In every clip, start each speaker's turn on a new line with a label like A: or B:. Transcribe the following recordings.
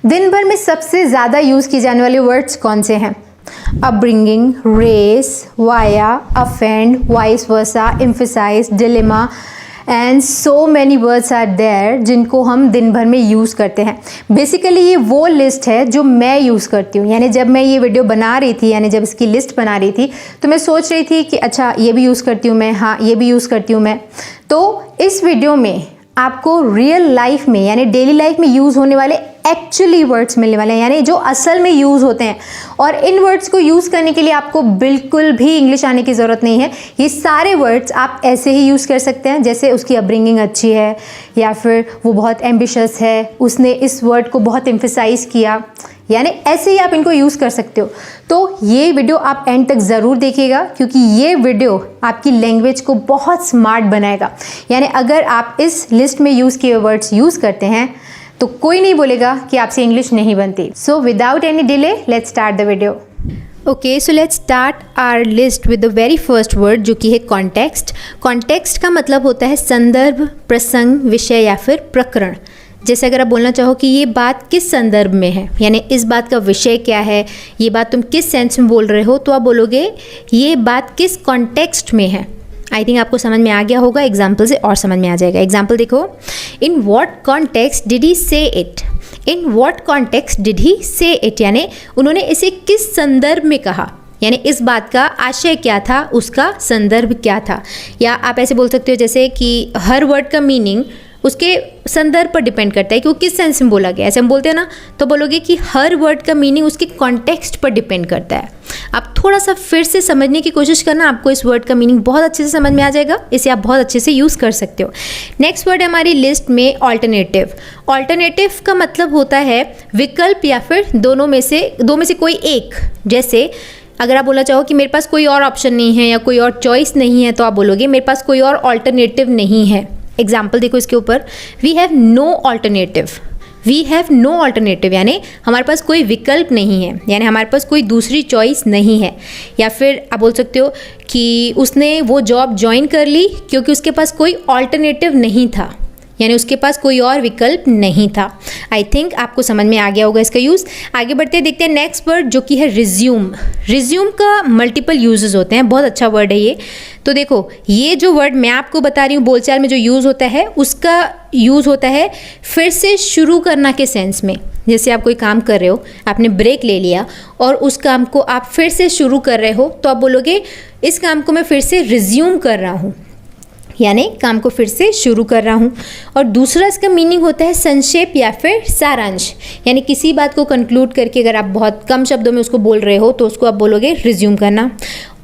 A: दिन भर में सबसे ज़्यादा यूज़ किए जाने वाले वर्ड्स कौन से हैं? Upbringing, race, via, offend, vice versa, emphasize, dilemma and so many words are there जिनको हम दिन भर में यूज़ करते हैं। बेसिकली ये वो लिस्ट है जो मैं यूज़ करती हूँ। यानी जब मैं ये वीडियो बना रही थी, यानी जब इसकी लिस्ट बना रही थी, तो मैं सोच रही थी कि अच्छा ये भी यूज़ करती हूँ मैं, हाँ ये भी यूज़ करती हूँ मैं। तो इस वीडियो में आपको रियल लाइफ में यानी डेली लाइफ में यूज़ होने वाले एक्चुअली वर्ड्स मिलने वाले हैं, यानी जो असल में यूज़ होते हैं। और इन वर्ड्स को यूज़ करने के लिए आपको बिल्कुल भी इंग्लिश आने की ज़रूरत नहीं है। ये सारे वर्ड्स आप ऐसे ही यूज़ कर सकते हैं, जैसे उसकी अपब्रिंगिंग अच्छी है या फिर वो बहुत एम्बिशियस है, उसने इस वर्ड को बहुत एम्फेसाइज किया, यानी ऐसे ही आप इनको यूज़ कर सकते हो। तो ये वीडियो आप एंड तक ज़रूर देखिएगा, क्योंकि ये वीडियो आपकी लैंग्वेज को बहुत स्मार्ट बनाएगा। यानी अगर आप इस लिस्ट में यूज़ किए वर्ड्स यूज़ करते हैं तो कोई नहीं बोलेगा कि आपसे इंग्लिश नहीं बनती। So without any delay let's start the video. Okay, so let's start our list with the very first word, जो कि है कॉन्टेक्स्ट। कॉन्टेक्स्ट का मतलब होता है संदर्भ, प्रसंग, विषय या फिर प्रकरण। जैसे अगर आप बोलना चाहो कि ये बात किस संदर्भ में है, यानी इस बात का विषय क्या है, ये बात तुम किस सेंस में बोल रहे हो, तो आप बोलोगे ये बात किस कॉन्टेक्स्ट में है। आई थिंक आपको समझ में आ गया होगा, एग्जाम्पल से और समझ में आ जाएगा। एग्जाम्पल देखो, in what context did he say it. In what context did he say it, यानी उन्होंने इसे किस संदर्भ में कहा, यानी इस बात का आशय क्या था, उसका संदर्भ क्या था। या आप ऐसे बोल सकते हो जैसे कि हर वर्ड का मीनिंग उसके संदर्भ पर डिपेंड करता है कि वो किस सेंस में बोला गया। ऐसे हम बोलते हैं ना, तो बोलोगे कि हर वर्ड का मीनिंग उसके कॉन्टेक्स्ट पर डिपेंड करता है। आप थोड़ा सा फिर से समझने की कोशिश करना, आपको इस वर्ड का मीनिंग बहुत अच्छे से समझ में आ जाएगा। इसे आप बहुत अच्छे से यूज़ कर सकते हो। नेक्स्ट वर्ड है हमारी लिस्ट में ऑल्टरनेटिव। ऑल्टरनेटिव का मतलब होता है विकल्प या फिर दो में से कोई एक। जैसे अगर आप बोलना चाहो कि मेरे पास कोई और ऑप्शन नहीं है या कोई और चॉइस नहीं है, तो आप बोलोगे मेरे पास कोई और ऑल्टरनेटिव नहीं है। एग्जाम्पल देखो इसके ऊपर, we have no alternative. We have no alternative यानी हमारे पास कोई विकल्प नहीं है, यानी हमारे पास कोई दूसरी चॉइस नहीं है। या फिर आप बोल सकते हो कि उसने वो जॉब ज्वाइन कर ली क्योंकि उसके पास कोई ऑल्टरनेटिव नहीं था, यानी उसके पास कोई और विकल्प नहीं था। आई थिंक आपको समझ में आ गया होगा इसका यूज़। आगे बढ़ते हैं, देखते हैं नेक्स्ट वर्ड जो कि है रिज्यूम। रिज्यूम का मल्टीपल यूजेस होते हैं, बहुत अच्छा वर्ड है ये। तो देखो, ये जो वर्ड मैं आपको बता रही हूँ बोलचाल में जो यूज़ होता है, उसका यूज़ होता है फिर से शुरू करना के सेंस में। जैसे आप कोई काम कर रहे हो, आपने ब्रेक ले लिया और उस काम को आप फिर से शुरू कर रहे हो, तो आप बोलोगे इस काम को मैं फिर से रिज्यूम कर रहा हूँ, यानी काम को फिर से शुरू कर रहा हूँ। और दूसरा इसका मीनिंग होता है संक्षेप या फिर सारांश, यानी किसी बात को कंक्लूड करके अगर आप बहुत कम शब्दों में उसको बोल रहे हो तो उसको आप बोलोगे रिज्यूम करना।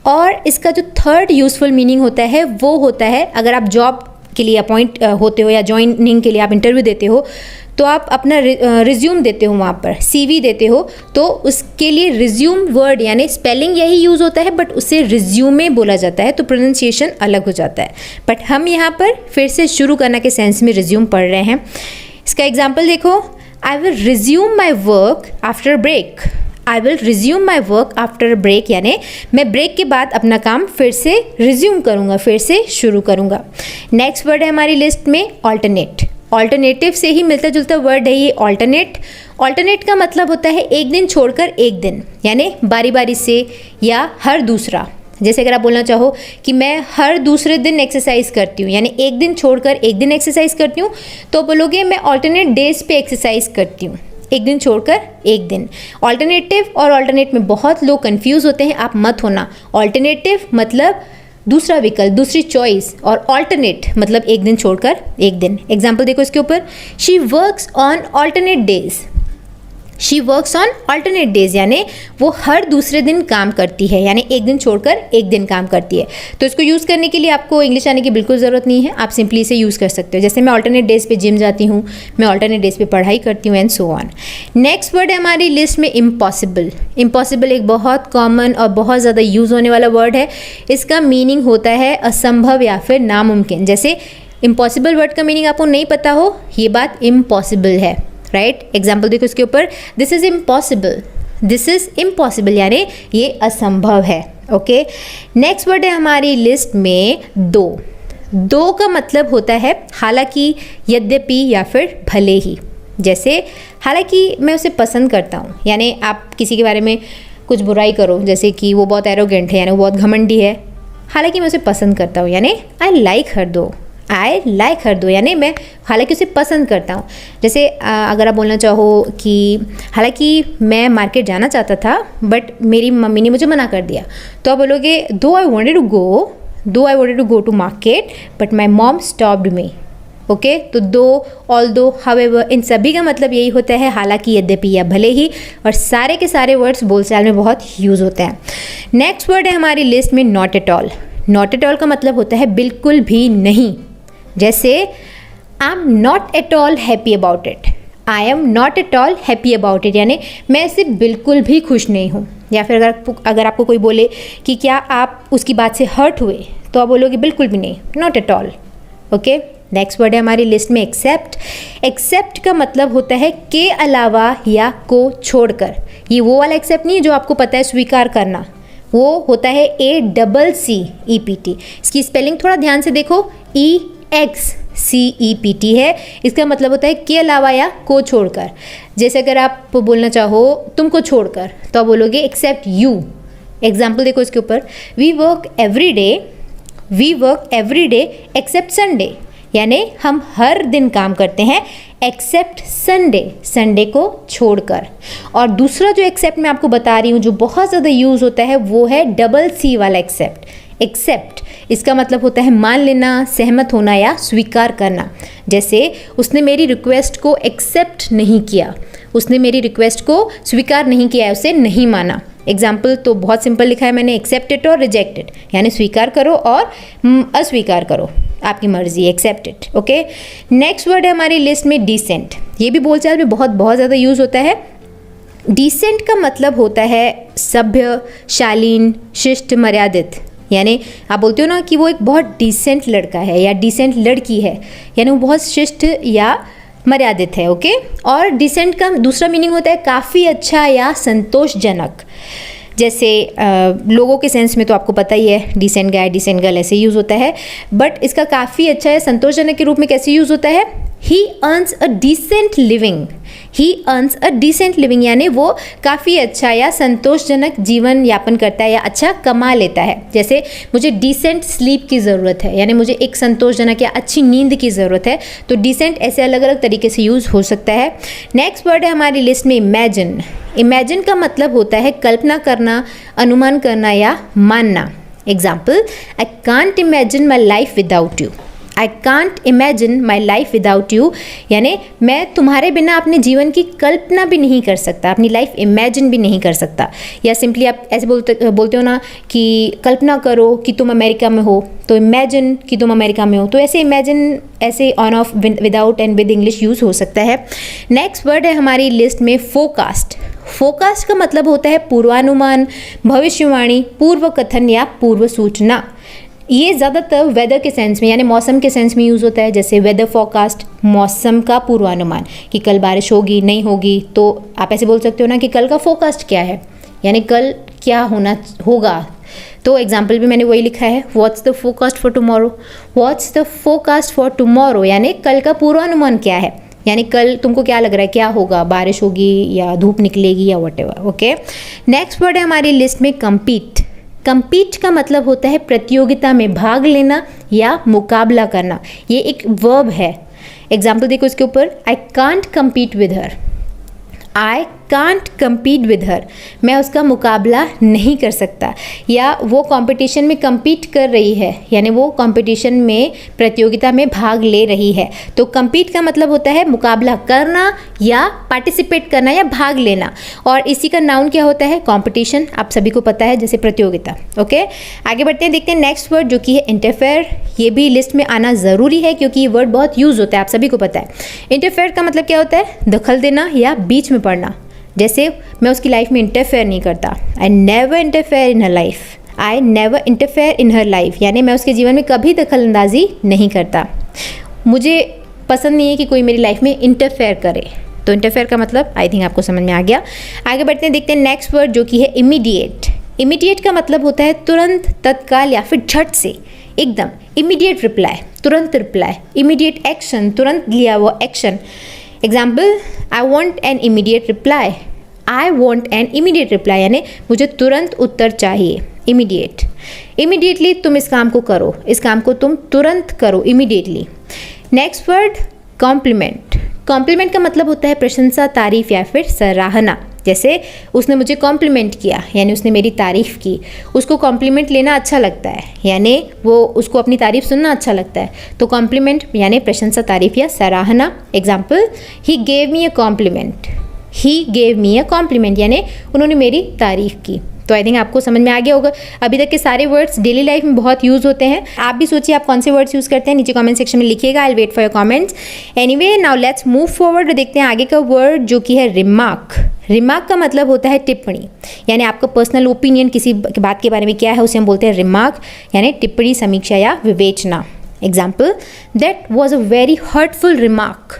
A: और इसका जो थर्ड यूजफुल मीनिंग होता है वो होता है अगर आप जॉब के लिए अपॉइंट होते हो या ज्वाइनिंग के लिए आप इंटरव्यू देते हो, तो आप अपना रिज्यूम देते हो, वहाँ पर CV देते हो, तो उसके लिए रिज्यूम वर्ड यानी स्पेलिंग यही यूज़ होता है, बट उससे रिज्यूमे बोला जाता है, तो प्रोनाउंसिएशन अलग हो जाता है। बट हम यहाँ पर फिर से शुरू करने के सेंस में रिज्यूम पढ़ रहे हैं। इसका एग्जाम्पल देखो, I will resume my work after break. I will resume my work after break, यानी मैं ब्रेक के बाद अपना काम फिर से रिज्यूम करूँगा, फिर से शुरू करूँगा। नेक्स्ट वर्ड है हमारी लिस्ट में ऑल्टरनेट। ऑल्टरनेटिव से ही मिलता जुलता वर्ड है ये ऑल्टरनेट। ऑल्टरनेट का मतलब होता है एक दिन छोड़कर एक दिन, यानी बारी बारी से या हर दूसरा। जैसे अगर आप बोलना चाहो कि मैं हर दूसरे दिन एक्सरसाइज करती हूँ, यानी एक दिन छोड़कर एक दिन एक्सरसाइज करती हूँ, तो बोलोगे मैं ऑल्टरनेट डेज पे एक्सरसाइज करती हूँ, एक दिन छोड़कर एक दिन। ऑल्टरनेटिव और ऑल्टरनेट में बहुत लोग कंफ्यूज होते हैं, आप मत होना। ऑल्टरनेटिव मतलब दूसरा विकल्प, दूसरी चॉइस, और ऑल्टरनेट मतलब एक दिन छोड़कर एक दिन। एग्जाम्पल देखो इसके ऊपर, she works on alternate days. She works on alternate days यानी वो हर दूसरे दिन काम करती है, यानी एक दिन छोड़कर एक दिन काम करती है। तो इसको यूज़ करने के लिए आपको इंग्लिश आने की बिल्कुल ज़रूरत नहीं है, आप सिंपली इसे यूज़ कर सकते हो। जैसे मैं ऑल्टरनेट डेज पे जिम जाती हूँ, मैं ऑल्टरनेट डेज पे पढ़ाई करती हूँ, and so on. Next word है हमारी लिस्ट में इम्पॉसिबल। इम्पॉसिबल एक बहुत कॉमन और बहुत ज़्यादा यूज़ होने वाला वर्ड है। इसका मीनिंग होता है असंभव या फिर नामुमकिन। जैसे इम्पॉसिबल वर्ड का मीनिंग आपको नहीं पता हो, ये बात इम्पॉसिबल है, राइट। एग्जाम्पल देखो इसके ऊपर, this is impossible. This is impossible यानी ये असंभव है। ओके, नेक्स्ट वर्ड है हमारी लिस्ट में दो का मतलब होता है हालांकि, यद्यपि या फिर भले ही। जैसे हालांकि मैं उसे पसंद करता हूँ, यानी आप किसी के बारे में कुछ बुराई करो, जैसे कि वो बहुत एरोगेंट है यानी वो बहुत घमंडी है, हालांकि मैं उसे पसंद करता हूँ, यानी आई लाइक हर दो, यानी मैं हालांकि उसे पसंद करता हूँ। जैसे अगर आप बोलना चाहो कि हालांकि मैं मार्केट जाना चाहता था बट मेरी मम्मी ने मुझे मना कर दिया, तो आप बोलोगे though I wanted to go to market but my mom stopped me. Okay, तो दो, ऑल दो, हाउएवर, इन सभी का मतलब यही होता है हालांकि, यद्यपि या भले ही, और सारे के सारे वर्ड्स बोलचाल में बहुत यूज़ होते हैं। नेक्स्ट वर्ड है हमारी लिस्ट में not at all. Not at all का मतलब होता है बिल्कुल भी नहीं। जैसे I am not at all happy about it, I am not at all happy about it, यानी मैं इससे बिल्कुल भी खुश नहीं हूँ। या फिर अगर आपको कोई बोले कि क्या आप उसकी बात से हर्ट हुए, तो आप बोलोगे बिल्कुल भी नहीं, not at all. Okay, next word है हमारी लिस्ट में एक्सेप्ट। एक्सेप्ट का मतलब होता है के अलावा या को छोड़कर। ये वो वाला एक्सेप्ट नहीं है जो आपको पता है स्वीकार करना, वो होता है ACCEPT। इसकी स्पेलिंग थोड़ा ध्यान से देखो, EXCEPT है। इसका मतलब होता है के अलावा या को छोड़कर। जैसे अगर आप बोलना चाहो तुमको छोड़कर, तो आप बोलोगे एक्सेप्ट यू। एग्जाम्पल देखो इसके ऊपर, we work every day except Sunday, यानी हम हर दिन काम करते हैं एक्सेप्ट संडे को छोड़कर। और दूसरा जो एक्सेप्ट मैं आपको बता रही हूँ जो बहुत ज़्यादा यूज़ होता है वो है CC वाला एक्सेप्ट। इसका मतलब होता है मान लेना, सहमत होना या स्वीकार करना। जैसे उसने मेरी रिक्वेस्ट को एक्सेप्ट नहीं किया, उसने मेरी रिक्वेस्ट को स्वीकार नहीं किया, उसे नहीं माना। एग्जाम्पल तो बहुत सिंपल लिखा है मैंने, एक्सेप्टेड और रिजेक्टेड, यानी स्वीकार करो और अस्वीकार करो, आपकी मर्जी, एक्सेप्टेड। ओके, नेक्स्ट वर्ड है हमारी लिस्ट में डिसेंट। ये भी बोलचाल में बहुत ज़्यादा यूज़ होता है। डिसेंट का मतलब होता है सभ्य, शालीन, शिष्ट, मर्यादित। यानी आप बोलते हो ना कि वो एक बहुत डिसेंट लड़का है या डिसेंट लड़की है, यानी वो बहुत शिष्ट या मर्यादित है। ओके, और डिसेंट का दूसरा मीनिंग होता है काफ़ी अच्छा या संतोषजनक। जैसे लोगों के सेंस में तो आपको पता ही है, डिसेंट गाय, डिसेंट गर्ल ऐसे यूज़ होता है, बट इसका काफ़ी अच्छा या संतोषजनक के रूप में कैसे यूज़ होता है, he earns a decent living, यानी वो काफ़ी अच्छा या संतोषजनक जीवन यापन करता है या अच्छा कमा लेता है। जैसे मुझे डिसेंट स्लीप की ज़रूरत है, यानी मुझे एक संतोषजनक या अच्छी नींद की ज़रूरत है, तो डिसेंट ऐसे अलग अलग तरीके से यूज़ हो सकता है। नेक्स्ट वर्ड है हमारी लिस्ट में इमेजिन। इमेजिन का मतलब होता है कल्पना करना, अनुमान करना या मानना। Example, I can't imagine my life without you. I can't imagine my life without you, यानी मैं तुम्हारे बिना अपने जीवन की कल्पना भी नहीं कर सकता, अपनी लाइफ इमेजिन भी नहीं कर सकता। या सिंपली आप ऐसे बोलते हो ना कि कल्पना करो कि तुम अमेरिका में हो, तो इमेजिन कि तुम अमेरिका में हो, तो ऐसे इमेजिन ऐसे on off without and with English use हो सकता है। नेक्स्ट वर्ड है हमारी लिस्ट में फोरकास्ट। फोरकास्ट का मतलब होता है पूर्वानुमान, भविष्यवाणी, पूर्व कथन या पूर्व सूचना। ये ज़्यादातर वेदर के सेंस में यानी मौसम के सेंस में यूज़ होता है। जैसे वेदर फोरकास्ट, मौसम का पूर्वानुमान कि कल बारिश होगी नहीं होगी, तो आप ऐसे बोल सकते हो ना कि कल का फोरकास्ट क्या है, यानी कल क्या होगा। तो एग्जाम्पल भी मैंने वही लिखा है, what's the forecast for tomorrow, यानी कल का पूर्वानुमान क्या है, यानी कल तुमको क्या लग रहा है क्या होगा, बारिश होगी या धूप निकलेगी या व्हाटएवर। ओके, नेक्स्ट वर्ड है हमारी लिस्ट में कंपीट। कंपीट का मतलब होता है प्रतियोगिता में भाग लेना या मुकाबला करना। ये एक वर्ब है। एग्जाम्पल देखो इसके ऊपर, I can't compete with her. I can't compete with her, मैं उसका मुकाबला नहीं कर सकता। या वो कंपटीशन में कम्पीट कर रही है, यानी वो कंपटीशन में प्रतियोगिता में भाग ले रही है। तो कम्पीट का मतलब होता है मुकाबला करना या पार्टिसिपेट करना या भाग लेना। और इसी का नाउन क्या होता है, कंपटीशन, आप सभी को पता है, जैसे प्रतियोगिता। ओके, आगे बढ़ते हैं, देखते हैं नेक्स्ट वर्ड जो कि है इंटरफेयर। ये भी लिस्ट में आना ज़रूरी है क्योंकि ये वर्ड बहुत यूज़ होता है, आप सभी को पता है। इंटरफेयर का मतलब क्या होता है, दखल देना या बीच में पड़ना। जैसे मैं उसकी लाइफ में इंटरफेयर नहीं करता, I never interfere in her life, यानी मैं उसके जीवन में कभी दखल अंदाजी नहीं करता। मुझे पसंद नहीं है कि कोई मेरी लाइफ में इंटरफेयर करे। तो इंटरफेयर का मतलब आई थिंक आपको समझ में आ गया। आगे बढ़ते हैं, देखते हैं नेक्स्ट वर्ड जो कि है इमीडिएट। इमीडिएट का मतलब होता है तुरंत, तत्काल या फिर झट से, एकदम। इमीडिएट रिप्लाई, तुरंत रिप्लाई। इमीडिएट एक्शन, तुरंत लिया हुआ action. Example, I want an immediate reply. I want an immediate reply यानी मुझे तुरंत उत्तर चाहिए, इमीडिएट। इमीडिएटली तुम इस काम को करो, इस काम को तुम तुरंत करो, immediately. Next word, compliment. Compliment का मतलब होता है प्रशंसा, तारीफ या फिर सराहना। जैसे उसने मुझे कॉम्प्लीमेंट किया यानी उसने मेरी तारीफ़ की। उसको कॉम्प्लीमेंट लेना अच्छा लगता है यानी वो उसको अपनी तारीफ़ सुनना अच्छा लगता है। तो कॉम्प्लीमेंट यानी प्रशंसा, तारीफ़ या सराहना। Example, he gave me a compliment. He gave me a compliment यानी उन्होंने मेरी तारीफ़ की। तो आई थिंक आपको समझ में आ गया होगा। अभी तक के सारे वर्ड्स डेली लाइफ में बहुत यूज़ होते हैं। आप भी सोचिए आप कौन से वर्ड्स यूज़ करते हैं, नीचे कमेंट सेक्शन में लिखिएगा। I will wait for your comments. Anyway, now let's move forward. देखते हैं आगे का वर्ड जो कि है रिमार्क। रिमार्क का मतलब होता है टिप्पणी, यानी आपका पर्सनल ओपिनियन किसी बात के बारे में क्या है उसे हम बोलते हैं रिमार्क, यानी टिप्पणी, समीक्षा या विवेचना। Example, that was a very hurtful remark.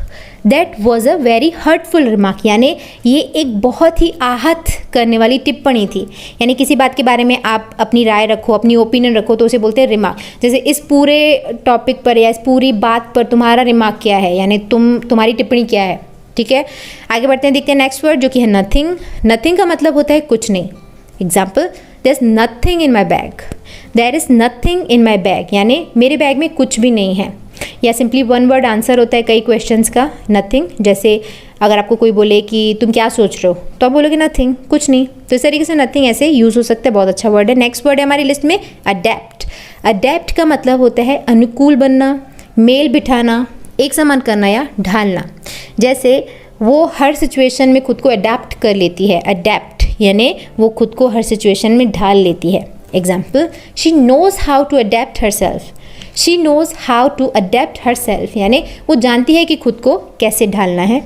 A: That was a very hurtful remark यानी ये एक बहुत ही आहत करने वाली टिप्पणी थी। यानी किसी बात के बारे में आप अपनी राय रखो, अपनी ओपिनियन रखो तो उसे बोलते हैं रिमार्क। जैसे इस पूरे टॉपिक पर या इस पूरी बात पर तुम्हारा रिमार्क क्या है, यानी तुम्हारी टिप्पणी क्या है। ठीक है, आगे बढ़ते हैं, देखते हैं नेक्स्ट वर्ड जो कि है नथिंग। नथिंग का मतलब होता है कुछ नहीं। Example, there is nothing in my bag. There is nothing in my bag यानी मेरे बैग में कुछ भी नहीं है। या सिंपली वन वर्ड आंसर होता है कई क्वेश्चंस का, नथिंग। जैसे अगर आपको कोई बोले कि तुम क्या सोच रहे हो तो आप बोलोगे नथिंग, कुछ नहीं। तो इस तरीके से नथिंग ऐसे यूज़ हो सकता है, बहुत अच्छा वर्ड है। नेक्स्ट वर्ड है हमारी लिस्ट में अडेप्ट। अडेप्ट का मतलब होता है अनुकूल बनना, मेल बिठाना, एक समान करना या ढालना। जैसे वो हर सिचुएशन में खुद को अडेप्ट कर लेती है। अडेप्ट यानी वो खुद को हर सिचुएशन में ढाल लेती है। Example, she knows how to adapt herself. She knows how to adapt herself यानी वो जानती है कि खुद को कैसे ढालना है।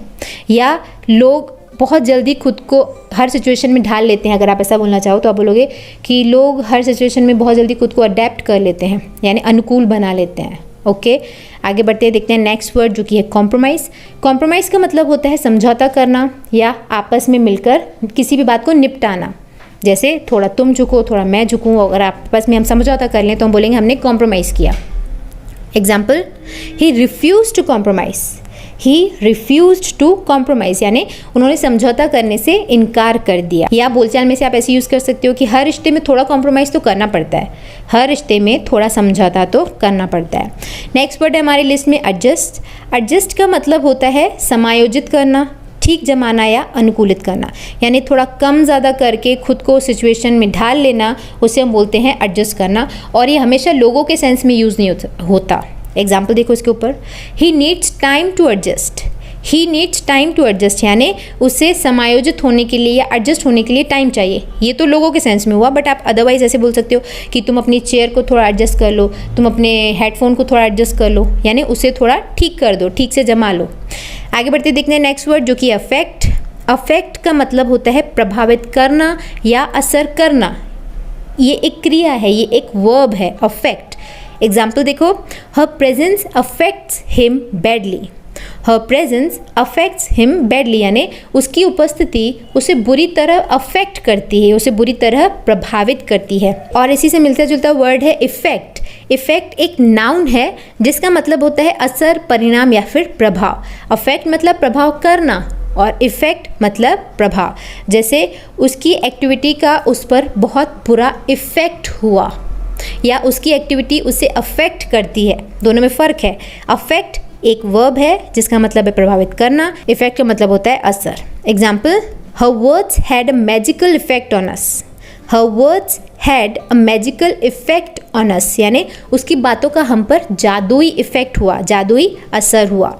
A: या लोग बहुत जल्दी खुद को हर सिचुएशन में ढाल लेते हैं। अगर आप ऐसा बोलना चाहो तो आप बोलोगे कि लोग हर सिचुएशन में बहुत जल्दी खुद को अडेप्ट कर लेते हैं यानी अनुकूल बना लेते हैं। ओके, आगे बढ़ते हैं, देखते हैं नेक्स्ट वर्ड जो कि है कॉम्प्रोमाइज़। कॉम्प्रोमाइज़ का मतलब होता है समझौता करना या आपस में मिलकर किसी भी बात को निपटाना। जैसे थोड़ा तुम झुको, थोड़ा मैं झुकूँ, अगर आपस में हम समझौता कर लें तो हम बोलेंगे हमने कॉम्प्रोमाइज़ किया। Example, he refuse to compromise. He refuse to compromise यानी उन्होंने समझौता करने से इनकार कर दिया। या बोलचाल में से आप ऐसे यूज़ कर सकते हो कि हर रिश्ते में थोड़ा कॉम्प्रोमाइज़ तो करना पड़ता है, हर रिश्ते में थोड़ा समझौता तो करना पड़ता है। नेक्स्ट वर्ड है हमारी लिस्ट में एडजस्ट। एडजस्ट का मतलब होता है समायोजित करना, ठीक जमाना या अनुकूलित करना, यानी थोड़ा कम ज़्यादा करके खुद को सिचुएशन में ढाल लेना, उसे हम बोलते हैं एडजस्ट करना। और ये हमेशा लोगों के सेंस में यूज़ नहीं होता। एग्जाम्पल देखो इसके ऊपर, he needs time to adjust. He needs time to adjust यानी उसे समायोजित होने के लिए या एडजस्ट होने के लिए टाइम चाहिए। ये तो लोगों के सेंस में हुआ, बट आप अदरवाइज ऐसे बोल सकते हो कि तुम अपनी चेयर को थोड़ा एडजस्ट कर लो, तुम अपने हेडफोन को थोड़ा एडजस्ट कर लो, यानी उसे थोड़ा ठीक कर दो, ठीक से जमा लो। आगे बढ़ते देखते हैं नेक्स्ट वर्ड जो कि अफेक्ट। अफेक्ट का मतलब होता है प्रभावित करना या असर करना। ये एक क्रिया है, ये एक वर्ब है, अफेक्ट। एग्जाम्पल देखो, her presence affects him badly. Her presence affects him badly यानी उसकी उपस्थिति उसे बुरी तरह अफेक्ट करती है, उसे बुरी तरह प्रभावित करती है। और इसी से मिलता जुलता वर्ड है इफेक्ट। इफेक्ट एक नाउन है जिसका मतलब होता है असर, परिणाम या फिर प्रभाव। अफेक्ट मतलब प्रभाव करना और इफेक्ट मतलब प्रभाव। जैसे उसकी एक्टिविटी का उस पर बहुत बुरा इफेक्ट हुआ या उसकी एक्टिविटी उसे अफेक्ट करती है, दोनों में फ़र्क है। अफेक्ट एक वर्ब है जिसका मतलब है प्रभावित करना, इफेक्ट का मतलब होता है असर। Example, her words had a magical effect on us. Her words had a magical effect on us यानी उसकी बातों का हम पर जादुई इफेक्ट हुआ, जादुई असर हुआ।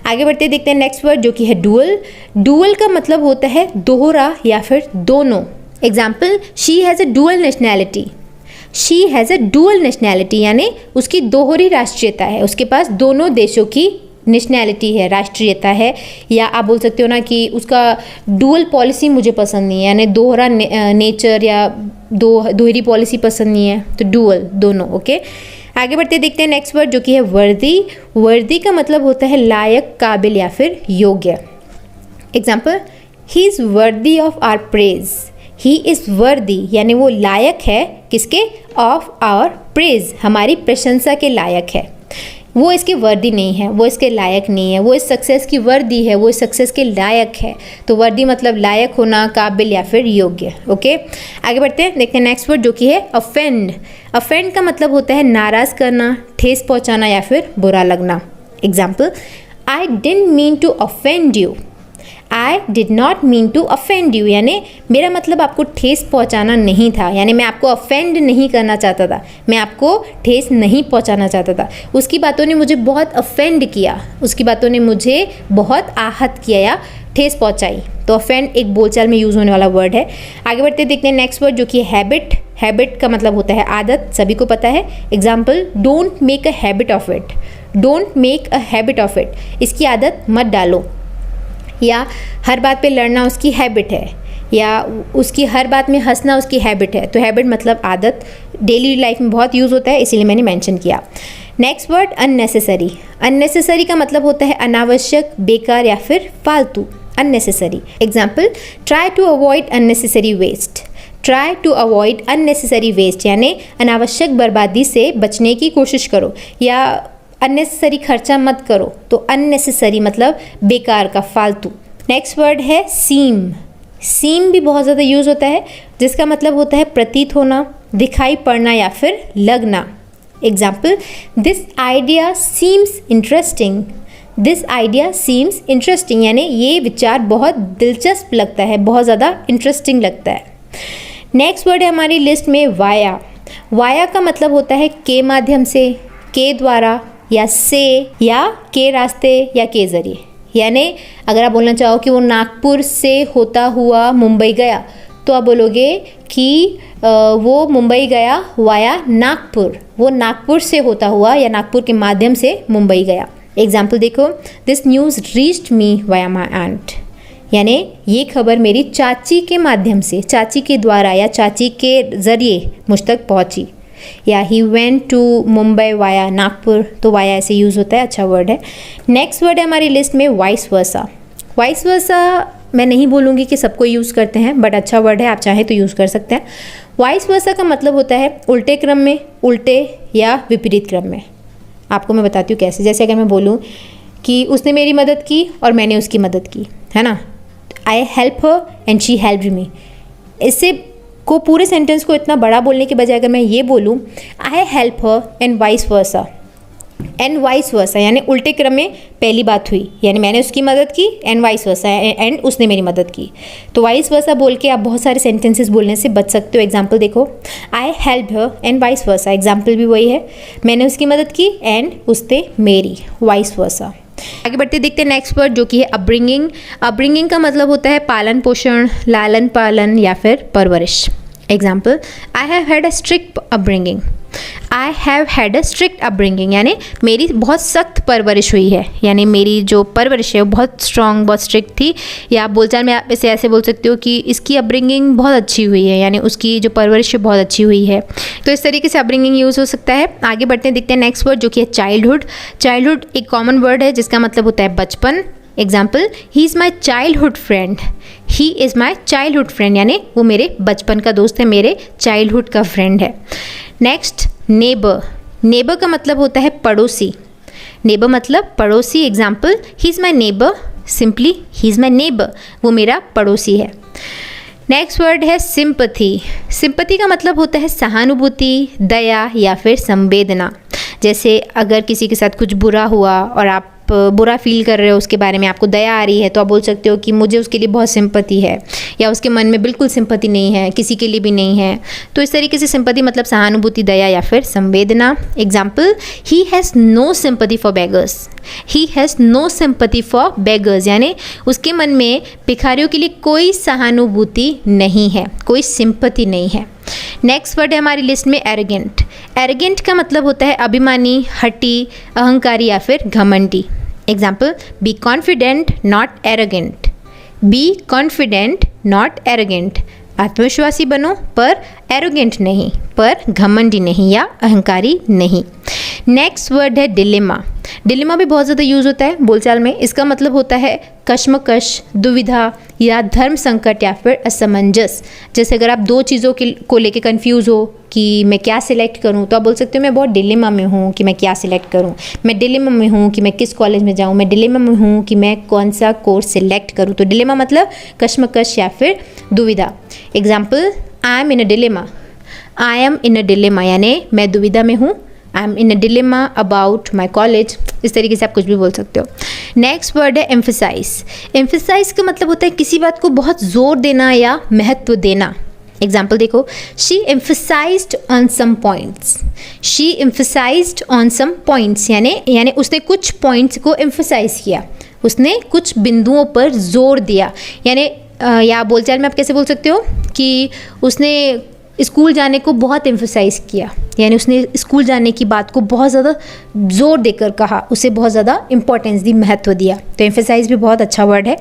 A: आगे बढ़ते देखते हैं नेक्स्ट वर्ड जो कि है डुअल। डुअल का मतलब होता है दोहरा या फिर दोनों। Example, she has a dual nationality. She has a dual nationality यानी उसकी दोहरी राष्ट्रीयता है, उसके पास दोनों देशों की नेशनैलिटी है, राष्ट्रीयता है। या आप बोल सकते हो ना कि उसका डुअल पॉलिसी मुझे पसंद नहीं है, यानी दोहरा नेचर या दोहरी पॉलिसी पसंद नहीं है, तो डुअल दोनों। ओके, आगे बढ़ते देखते हैं नेक्स्ट वर्ड जो कि है वर्दी। वर्दी का मतलब होता है लायक, काबिल या फिर योग्य। Example, he is worthy of our praise. He is worthy यानी वो लायक है, किसके? ऑफ आवर प्रेज, हमारी प्रशंसा के लायक है। वो इसके वर्दी नहीं है, वो इसके लायक नहीं है, वो इस सक्सेस की वर्दी है, वो इस सक्सेस के लायक है। तो वर्दी मतलब लायक होना, काबिल या फिर योग्य। ओके, आगे बढ़ते हैं, देखते हैं नेक्स्ट वर्ड जो कि है ऑफेंड। ऑफेंड का मतलब होता है नाराज़ करना, ठेस पहुंचाना या फिर बुरा लगना। Example, I didn't mean to offend you. I did not mean to offend you, यानी मेरा मतलब आपको ठेस पहुंचाना नहीं था, यानी मैं आपको ऑफेंड नहीं करना चाहता था, मैं आपको ठेस नहीं पहुंचाना चाहता था। उसकी बातों ने मुझे बहुत ऑफेंड किया, उसकी बातों ने मुझे बहुत आहत किया या ठेस पहुंचाई। तो ऑफेंड एक बोलचाल में यूज़ होने वाला वर्ड है। आगे बढ़ते देखते हैं नेक्स्ट वर्ड जो कि हैबिट। हैबिट का मतलब होता है आदत, सभी को पता है। Example, don't make a habit of it. Don't make a habit of it, इसकी आदत मत डालो। या हर बात पे लड़ना उसकी हैबिट है, या उसकी हर बात में हंसना उसकी हैबिट है। तो हैबिट मतलब आदत, डेली लाइफ में बहुत यूज़ होता है, इसीलिए मैंने मेंशन किया। Next word unnecessary. अननेसेसरी का मतलब होता है अनावश्यक, बेकार या फिर फालतू, unnecessary. Example, try to avoid unnecessary waste. Try to avoid unnecessary waste, यानी अनावश्यक बर्बादी से बचने की कोशिश करो, या अननेसेसरी खर्चा मत करो। तो अननेसेसरी मतलब बेकार का, फालतू। नेक्स्ट वर्ड है सीम। सीम भी बहुत ज़्यादा यूज़ होता है, जिसका मतलब होता है प्रतीत होना, दिखाई पड़ना या फिर लगना। Example, this idea seems interesting. This idea seems interesting, यानी ये विचार बहुत दिलचस्प लगता है, बहुत ज़्यादा इंटरेस्टिंग लगता है। नेक्स्ट वर्ड है हमारी लिस्ट में वाया। वाया का मतलब होता है के माध्यम से, के द्वारा, या से, या के रास्ते, या के ज़रिए। यानी अगर आप बोलना चाहो कि वो नागपुर से होता हुआ मुंबई गया, तो आप बोलोगे कि वो मुंबई गया वाया नागपुर। वो नागपुर से होता हुआ या नागपुर के माध्यम से मुंबई गया। एग्जाम्पल देखो, this news reached me via my aunt. यानी ये खबर मेरी चाची के माध्यम से, चाची के द्वारा या चाची के ज़रिए मुझ तक पहुँची। या he went to Mumbai via Nagpur, तो वाया ऐसे यूज़ होता है, अच्छा वर्ड है। नेक्स्ट वर्ड है हमारी लिस्ट में वाइस वर्सा। वाइस वर्सा मैं नहीं बोलूँगी कि सबको यूज़ करते हैं, बट अच्छा वर्ड है, आप चाहें तो यूज़ कर सकते हैं। वाइस वर्सा का मतलब होता है उल्टे क्रम में, उल्टे या विपरीत क्रम में। आपको मैं बताती हूँ कैसे। जैसे अगर मैं बोलूँ कि उसने मेरी मदद की और मैंने उसकी मदद की, है ना, I help her and she helped me. इससे को पूरे सेंटेंस को इतना बड़ा बोलने के बजाय अगर मैं ये बोलूँ I help her and vice versa, and vice versa, यानी उल्टे क्रम में पहली बात हुई, यानी मैंने उसकी मदद की, एंड वाइस वर्सा, एंड उसने मेरी मदद की। तो वाइस वर्सा बोल के आप बहुत सारे सेंटेंसेस बोलने से बच सकते हो। एग्जाम्पल देखो, I help her and vice versa, example भी वही है, मैंने उसकी मदद की एंड उसने मेरी, वाइस वर्सा। आगे बढ़ते देखते हैं नेक्स्ट वर्ड जो कि है अपब्रिंगिंग। अपब्रिंगिंग का मतलब होता है पालन पोषण, लालन पालन या फिर परवरिश। Example, I have had a strict upbringing. I have had a strict upbringing, यानी मेरी बहुत सख्त परवरिश हुई है, यानी मेरी जो परवरिश है वो बहुत स्ट्रॉन्ग, बहुत स्ट्रिक्ट थी। या आप बोलचाल में आप इसे ऐसे बोल सकते हो कि इसकी अपब्रिंगिंग बहुत अच्छी हुई है, यानी उसकी जो परवरिश है बहुत अच्छी हुई है। तो इस तरीके से अपब्रिंगिंग यूज़ हो सकता है। आगे बढ़ते हैं, देखते हैं नेक्स्ट वर्ड जो कि है चाइल्डहुड। चाइल्डहुड एक कॉमन वर्ड है जिसका मतलब होता है बचपन। Example, he is my childhood friend. He is my childhood friend, यानी वो मेरे बचपन का दोस्त है, मेरे चाइल्डहुड का फ्रेंड है। Next, neighbour. नेबर का मतलब होता है पड़ोसी। नेबर मतलब पड़ोसी। Example, he is my neighbour, simply he is my neighbour, वो मेरा पड़ोसी है। नेक्स्ट वर्ड है सिंपथी। सिंपथी का मतलब होता है सहानुभूति, दया या फिर संवेदना। जैसे अगर किसी के साथ कुछ बुरा हुआ और आप बुरा फील कर रहे हो, उसके बारे में आपको दया आ रही है, तो आप बोल सकते हो कि मुझे उसके लिए बहुत सिंपथी है, या उसके मन में बिल्कुल सिंपथी नहीं है, किसी के लिए भी नहीं है। तो इस तरीके से सिंपथी मतलब सहानुभूति, दया या फिर संवेदना। Example, he has no sympathy for beggars. He has no sympathy for beggars, यानी उसके मन में भिखारियों के लिए कोई सहानुभूति नहीं है, कोई सिंपथी नहीं है। नेक्स्ट वर्ड है हमारी लिस्ट में एरोगेंट। एरोगेंट का मतलब होता है अभिमानी, हठी, अहंकारी या फिर घमंडी। Example, be confident not arrogant. Be confident not arrogant, आत्मविश्वासी बनो पर एरोगेंट नहीं, पर घमंडी नहीं या अहंकारी नहीं। नेक्स्ट वर्ड है डिलेमा। डिलेमा भी बहुत ज़्यादा यूज़ होता है बोलचाल में। इसका मतलब होता है कश्मकश, दुविधा या धर्म संकट या फिर असमंजस। जैसे अगर आप दो चीज़ों को लेके कंफ्यूज हो कि मैं क्या सिलेक्ट करूं, तो आप बोल सकते हो मैं बहुत डिलेमा में हूं कि मैं क्या सिलेक्ट करूं, मैं डिलेमा में हूं कि मैं किस कॉलेज में जाऊं, मैं डिलेमा में हूं कि मैं कौन सा कोर्स सिलेक्ट करूं। तो डिलेमा मतलब कश्मकश या फिर दुविधा। Example, I M in a dilemma. I am in a dilemma यानी मैं दुविधा में हूँ। I am in a dilemma about my college. इस तरीके से आप कुछ भी बोल सकते हो। नेक्स्ट वर्ड है एम्फेसाइज। एम्फेसाइज का मतलब होता है किसी बात को बहुत जोर देना या महत्व देना। एग्जाम्पल देखो, she emphasized on some points. She emphasized on some points यानी उसने कुछ पॉइंट्स को एम्फेसाइज किया, उसने कुछ बिंदुओं पर जोर दिया। यानी या बोलचाल में आप कैसे बोल सकते हो कि उसने स्कूल जाने को बहुत एम्फेसाइज किया, यानी उसने स्कूल जाने की बात को बहुत ज़्यादा जोर देकर कहा, उसे बहुत ज़्यादा इंपॉर्टेंस दी, महत्व दिया। तो एम्फेसाइज भी बहुत अच्छा वर्ड है।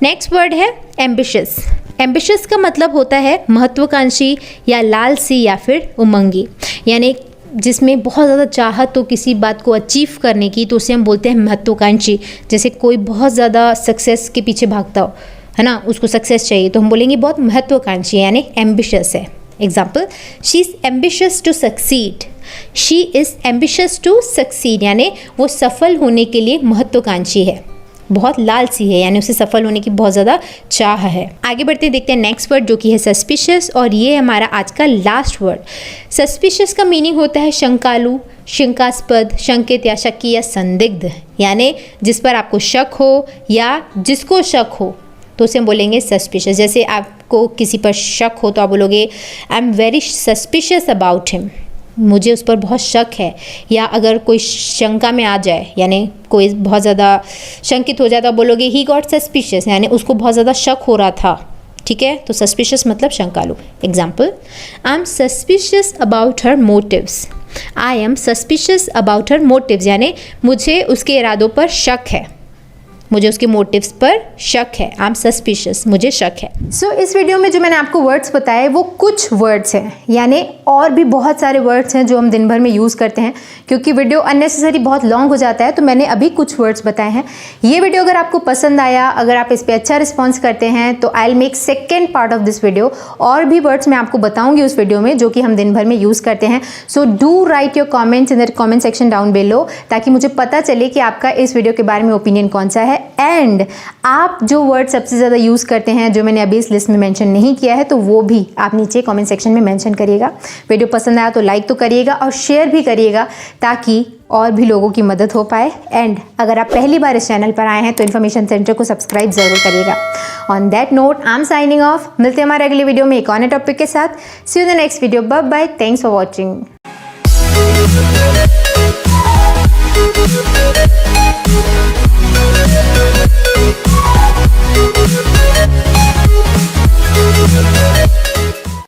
A: नेक्स्ट वर्ड है एम्बिशियस। एम्बिशियस का मतलब होता है महत्वाकांक्षी या लालसी या फिर उमंगी, यानी जिसमें बहुत ज़्यादा चाहत हो किसी बात को अचीव करने की, तो उसे हम बोलते हैं महत्वाकांक्षी। जैसे कोई बहुत ज़्यादा सक्सेस के पीछे भागता हो, है ना, उसको सक्सेस चाहिए, तो हम बोलेंगे बहुत महत्वाकांक्षी यानी एम्बिशियस है। Example, she is ambitious to succeed. She is ambitious to succeed यानी वो सफल होने के लिए महत्वाकांक्षी है, बहुत लालसी है, यानी उसे सफल होने की बहुत ज़्यादा चाह है। आगे बढ़ते देखते हैं नेक्स्ट वर्ड जो कि है सस्पिशियस, और ये हमारा आज का लास्ट वर्ड। सस्पिशियस का मीनिंग होता है शंकालु, शंकास्पद, शंकित या शक्की या संदिग्ध, यानी जिस पर आपको शक हो या जिसको शक हो, तो उसे हम बोलेंगे सस्पिशियस। जैसे आपको किसी पर शक हो तो आप बोलोगे I am very suspicious about him, मुझे उस पर बहुत शक है। या अगर कोई शंका में आ जाए, यानी कोई बहुत ज़्यादा शंकित हो जाए, तो आप बोलोगे ही गॉट सस्पिशियस, यानी उसको बहुत ज़्यादा शक हो रहा था। ठीक है, तो सस्पिशियस मतलब शंकालु। Example, I am suspicious about her motives. I am suspicious about her motives यानी मुझे उसके इरादों पर शक है, मुझे उसके मोटिव्स पर शक है। आई एम सस्पिशियस, मुझे शक है। सो इस वीडियो में जो मैंने आपको वर्ड्स बताए वो कुछ वर्ड्स हैं, यानी और भी बहुत सारे वर्ड्स हैं जो हम दिन भर में यूज़ करते हैं। क्योंकि वीडियो अननेसेसरी बहुत लॉन्ग हो जाता है, तो मैंने अभी कुछ वर्ड्स बताए हैं। ये वीडियो अगर आपको पसंद आया, अगर आप इस पर अच्छा रिस्पॉन्स करते हैं, तो I will make second part of this video. और भी वर्ड्स मैं आपको बताऊंगी उस वीडियो में जो कि हम दिन भर में यूज़ करते हैं। So do right your comments in the comment section down below, ताकि मुझे पता चले कि आपका इस वीडियो के बारे में ओपिनियन कौन सा है। एंड आप जो वर्ड सबसे ज़्यादा यूज़ करते हैं जो मैंने अभी इस लिस्ट में मेंशन नहीं किया है, तो वो भी आप नीचे कमेंट सेक्शन में मेंशन करिएगा। वीडियो पसंद आया तो लाइक तो करिएगा और शेयर भी करिएगा, ताकि और भी लोगों की मदद हो पाए। एंड अगर आप पहली बार इस चैनल पर आए हैं तो इन्फॉर्मेशन सेंटर को सब्सक्राइब ज़रूर करिएगा। On that note I am signing off. मिलते हैं हमारे अगले वीडियो में एक और नए टॉपिक के साथ। See you in the next video. Bye bye. Thanks for watching.